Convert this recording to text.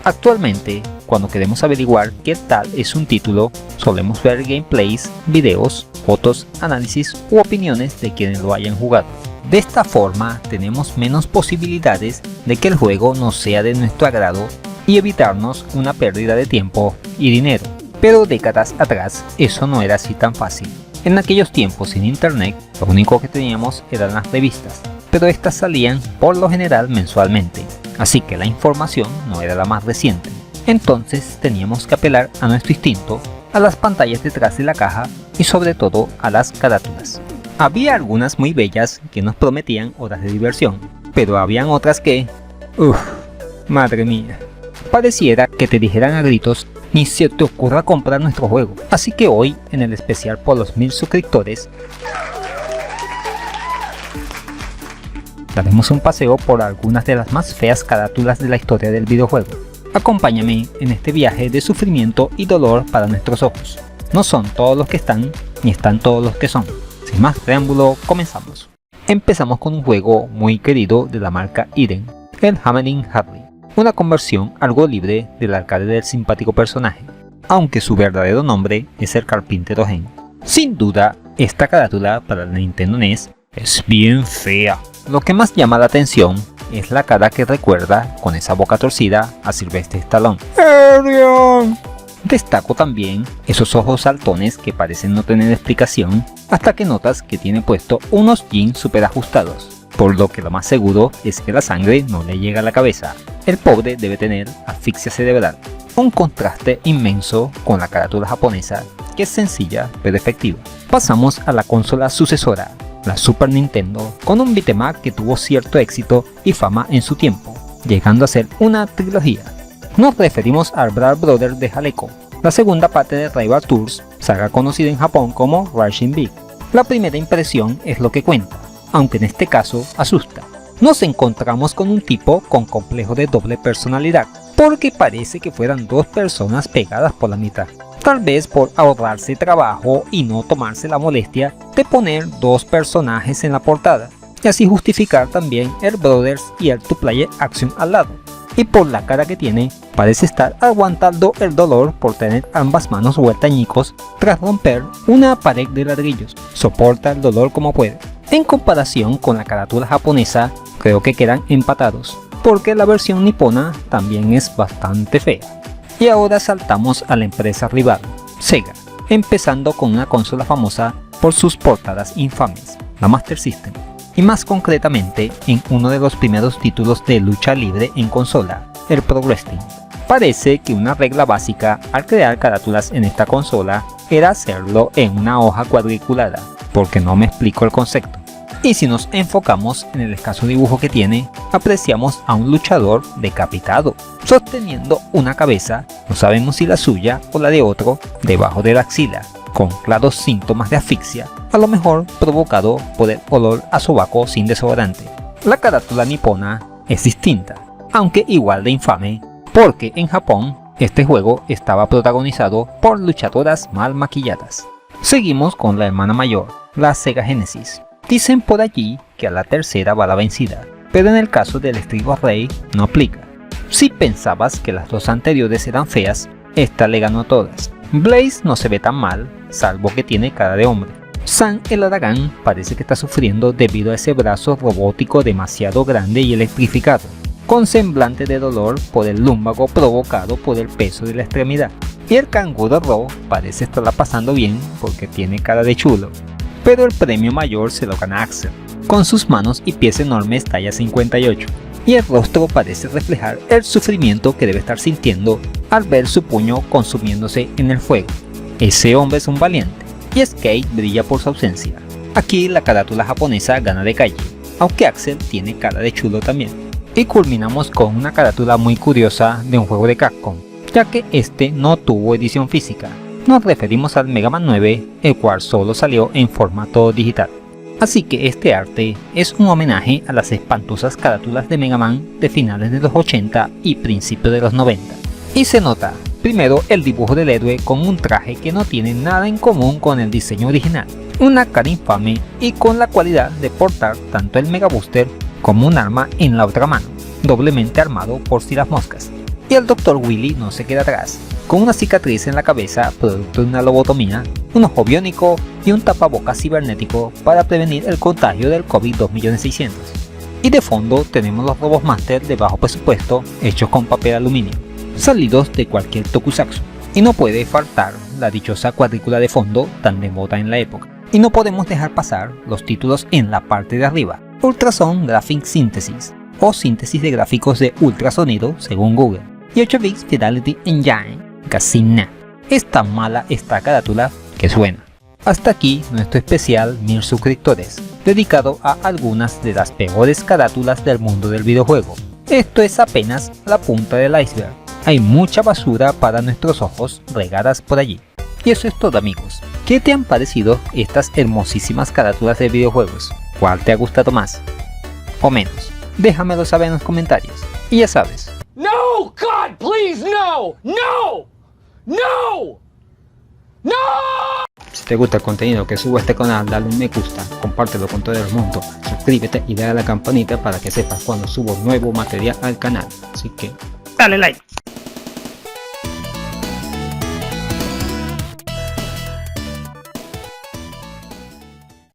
Actualmente, cuando queremos averiguar qué tal es un título, solemos ver gameplays, videos, fotos, análisis u opiniones de quienes lo hayan jugado. De esta forma, tenemos menos posibilidades de que el juego no sea de nuestro agrado y evitarnos una pérdida de tiempo y dinero. Pero décadas atrás, eso no era así tan fácil. En aquellos tiempos sin internet, lo único que teníamos eran las revistas, pero estas salían por lo general mensualmente, así que la información no era la más reciente. Entonces teníamos que apelar a nuestro instinto, a las pantallas detrás de la caja y sobre todo a las carátulas. Había algunas muy bellas que nos prometían horas de diversión, pero habían otras que... madre mía. Pareciera que te dijeran a gritos: ni se te ocurra comprar nuestro juego. Así que hoy, en el especial por los 1000 suscriptores, daremos un paseo por algunas de las más feas carátulas de la historia del videojuego. Acompáñame en este viaje de sufrimiento y dolor para nuestros ojos. No son todos los que están, ni están todos los que son. Sin más preámbulo, comenzamos. Empezamos con un juego muy querido de la marca Eden, el Hammering Harley. Una conversión algo libre del arcade del simpático personaje, aunque su verdadero nombre es el Carpintero Gen. Sin duda, esta carátula para la Nintendo NES es bien fea. Lo que más llama la atención es la cara que recuerda, con esa boca torcida, a Sylvester Stallone. ¡Adrian! Destaco también esos ojos saltones que parecen no tener explicación, hasta que notas que tiene puesto unos jeans super ajustados, por lo que lo más seguro es que la sangre no le llega a la cabeza. El pobre debe tener asfixia cerebral. Un contraste inmenso con la carátula japonesa, que es sencilla pero efectiva. Pasamos a la consola sucesora, la Super Nintendo, con un beat'em up que tuvo cierto éxito y fama en su tiempo, llegando a ser una trilogía. Nos referimos al Brat Brothers de Jaleco, la segunda parte de Rival Tours, saga conocida en Japón como Racing Big. La primera impresión es lo que cuenta, aunque en este caso asusta. Nos encontramos con un tipo con complejo de doble personalidad, porque parece que fueran dos personas pegadas por la mitad. Tal vez por ahorrarse trabajo y no tomarse la molestia de poner dos personajes en la portada, y así justificar también el Brothers y el 2-Player Action al lado. Y por la cara que tiene, parece estar aguantando el dolor por tener ambas manos vueltas añicos tras romper una pared de ladrillos. Soporta el dolor como puede. En comparación con la carátula japonesa, creo que quedan empatados, porque la versión nipona también es bastante fea. Y ahora saltamos a la empresa rival, Sega, empezando con una consola famosa por sus portadas infames, la Master System, y más concretamente en uno de los primeros títulos de lucha libre en consola, el Pro Wrestling. Parece que una regla básica al crear carátulas en esta consola era hacerlo en una hoja cuadriculada, porque no me explico el concepto. Y si nos enfocamos en el escaso dibujo que tiene, apreciamos a un luchador decapitado, sosteniendo una cabeza, no sabemos si la suya o la de otro, debajo de la axila, con claros síntomas de asfixia, a lo mejor provocado por el olor a sobaco sin desodorante. La carátula nipona es distinta, aunque igual de infame, porque en Japón este juego estaba protagonizado por luchadoras mal maquilladas. Seguimos con la hermana mayor, la Sega Genesis. Dicen por allí que a la tercera va la vencida, pero en el caso del Street Rey no aplica. Si pensabas que las dos anteriores eran feas, esta le ganó a todas. Blaze no se ve tan mal, salvo que tiene cara de hombre. San el Aragán parece que está sufriendo debido a ese brazo robótico demasiado grande y electrificado, con semblante de dolor por el lumbago provocado por el peso de la extremidad. Y el canguro Ro parece estarla pasando bien porque tiene cara de chulo. Pero el premio mayor se lo gana Axel, con sus manos y pies enormes talla 58, y el rostro parece reflejar el sufrimiento que debe estar sintiendo al ver su puño consumiéndose en el fuego. Ese hombre es un valiente, y Skate brilla por su ausencia. Aquí la carátula japonesa gana de calle, aunque Axel tiene cara de chulo también. Y culminamos con una carátula muy curiosa de un juego de Capcom, ya que este no tuvo edición física. Nos referimos al Mega Man 9, el cual solo salió en formato digital. Así que este arte es un homenaje a las espantosas carátulas de Mega Man de finales de los 80 y principios de los 90. Y se nota, primero, el dibujo del héroe con un traje que no tiene nada en común con el diseño original, una cara infame y con la cualidad de portar tanto el Mega Booster como un arma en la otra mano, doblemente armado por si las moscas. Y el Dr. Willy no se queda atrás, con una cicatriz en la cabeza producto de una lobotomía, un ojo biónico y un tapabocas cibernético para prevenir el contagio del COVID-2.600.000. Y de fondo tenemos los Robot Master de bajo presupuesto hechos con papel aluminio, salidos de cualquier tokusatsu. Y no puede faltar la dichosa cuadrícula de fondo tan de moda en la época. Y no podemos dejar pasar los títulos en la parte de arriba: Ultrasound Graphic Synthesis, o síntesis de gráficos de ultrasonido según Google, y 8-bits Fidelity Engine, casi nada. Es tan mala esta carátula que suena. Hasta aquí nuestro especial 1000 suscriptores, dedicado a algunas de las peores carátulas del mundo del videojuego. Esto es apenas la punta del iceberg. Hay mucha basura para nuestros ojos regadas por allí. Y eso es todo, amigos. ¿Qué te han parecido estas hermosísimas carátulas de videojuegos? ¿Cuál te ha gustado más? ¿O menos? Déjamelo saber en los comentarios. Y ya sabes. No, God, please, no, no, no, no. Si te gusta el contenido que subo a este canal, dale un me gusta, compártelo con todo el mundo, suscríbete y dale a la campanita para que sepas cuando subo nuevo material al canal. Así que dale like.